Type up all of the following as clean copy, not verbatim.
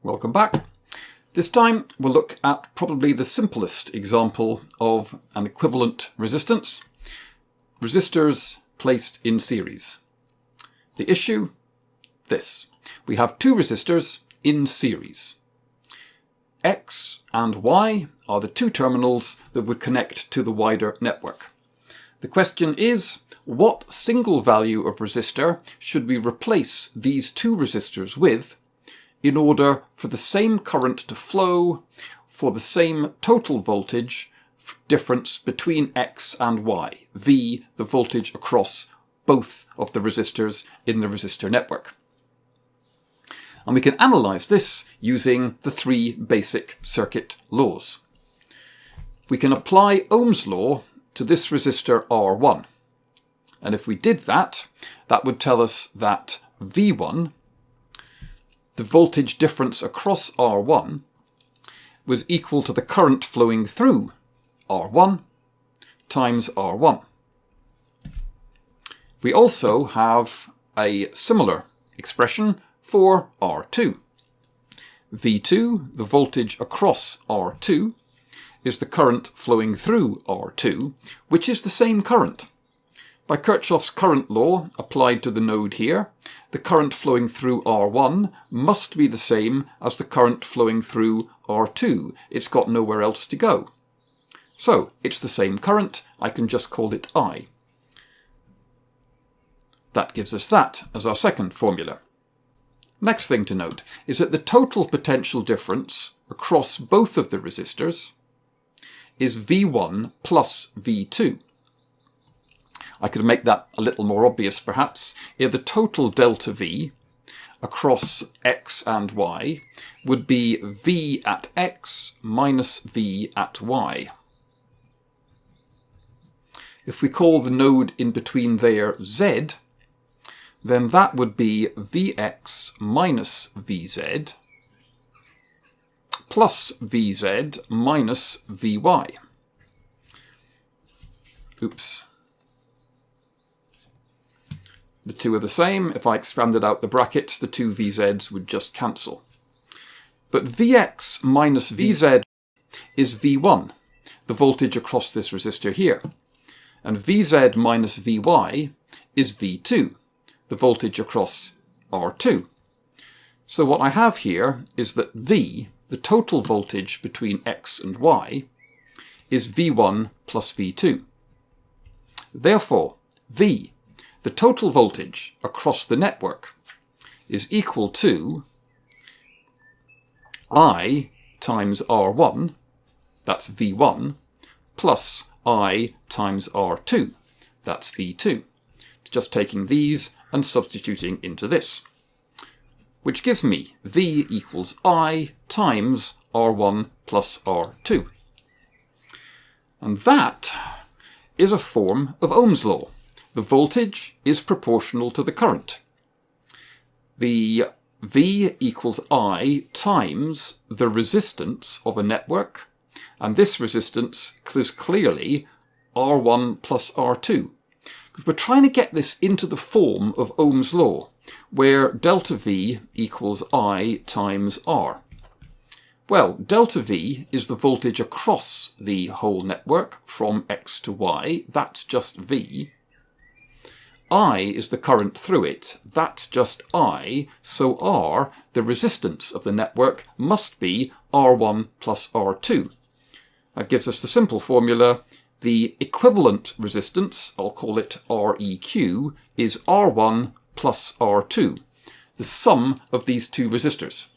Welcome back. This time we'll look at probably the simplest example of an equivalent resistance. Resistors placed in series. The issue? This. We have two resistors in series. X and Y are the two terminals that would connect to the wider network. The question is, what single value of resistor should we replace these two resistors with in order for the same current to flow for the same total voltage difference between X and Y, V, the voltage across both of the resistors in the resistor network. And we can analyze this using the three basic circuit laws. We can apply Ohm's law to this resistor R1. And if we did that, that would tell us that V1, the voltage difference across R1, was equal to the current flowing through R1 times R1. We also have a similar expression for R2. V2, the voltage across R2, is the current flowing through R2, which is the same current. By Kirchhoff's current law applied to the node here, the current flowing through R1 must be the same as the current flowing through R2. It's got nowhere else to go. So it's the same current, I can just call it I. That gives us that as our second formula. Next thing to note is that the total potential difference across both of the resistors is V1 plus V2. I could make that a little more obvious perhaps. Here the total delta V across X and Y would be V at X minus V at Y. If we call the node in between there Z, then that would be Vx minus Vz plus Vz minus Vy. Oops. The two are the same. If I expanded out the brackets, the two Vz's would just cancel. But Vx minus Vz is V1, the voltage across this resistor here. And Vz minus Vy is V2, the voltage across R2. So what I have here is that V, the total voltage between X and Y, is V1 plus V2. Therefore, V, the total voltage across the network, is equal to I times R1, that's V1, plus I times R2, that's V2. It's just taking these and substituting into this, which gives me V equals I times R1 plus R2. And that is a form of Ohm's law. The voltage is proportional to the current. The V equals I times the resistance of a network, and this resistance is clearly R1 plus R2. Because we're trying to get this into the form of Ohm's law, where delta V equals I times R. Well, delta V is the voltage across the whole network from X to Y. That's just V. I is the current through it. That's just I. So R, the resistance of the network, must be R1 plus R2. That gives us the simple formula. The equivalent resistance, I'll call it Req, is R1 plus R2, the sum of these two resistors.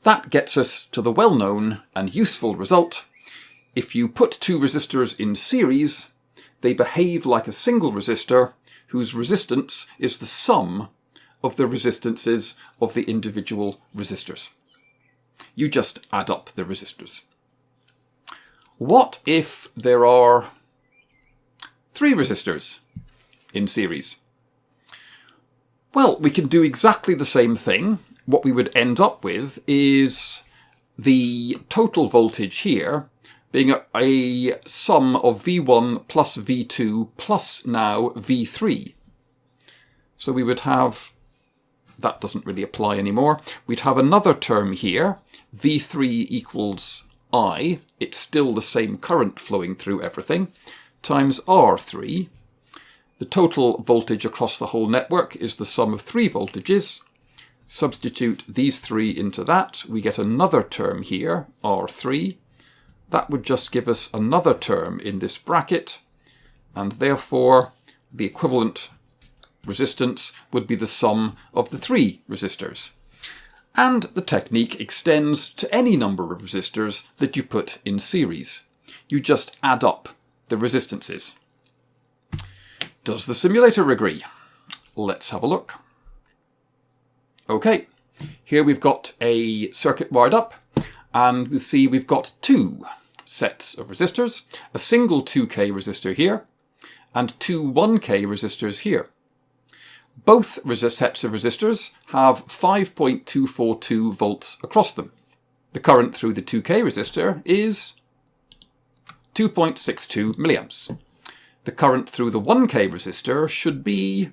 That gets us to the well-known and useful result. If you put two resistors in series, they behave like a single resistor whose resistance is the sum of the resistances of the individual resistors. You just add up the resistors. What if there are three resistors in series? Well, we can do exactly the same thing. What we would end up with is the total voltage here being a sum of V1 plus V2 plus now V3. So we would have that doesn't really apply anymore. We'd have another term here, V3 equals I, it's still the same current flowing through everything, times R3. The total voltage across the whole network is the sum of 3 voltages. Substitute these 3 into that, we get another term here, R3. That would just give us another term in this bracket, and therefore the equivalent resistance would be the sum of the 3 resistors. And the technique extends to any number of resistors that you put in series. You just add up the resistances. Does the simulator agree? Let's have a look. Okay, here we've got a circuit wired up, and we see we've got 2 sets of resistors, a single 2K resistor here, and 2 1K resistors here. Both sets of resistors have 5.242 volts across them. The current through the 2K resistor is 2.62 milliamps. The current through the 1K resistor should be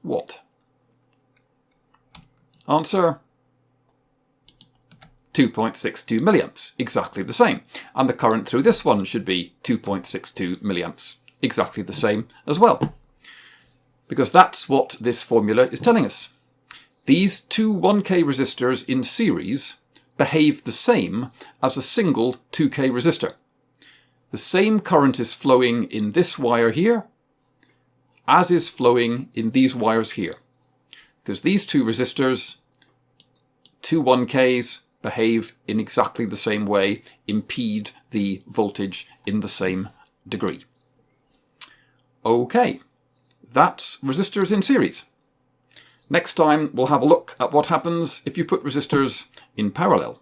what? Answer: 2.62 milliamps, exactly the same. And the current through this one should be 2.62 milliamps, exactly the same as well. Because that's what this formula is telling us. These 2 1K resistors in series behave the same as a single 2K resistor. The same current is flowing in this wire here as is flowing in these wires here. Because these 2 resistors, 2 1Ks, behave in exactly the same way, impede the voltage in the same degree. Okay. That's resistors in series. Next time we'll have a look at what happens if you put resistors in parallel.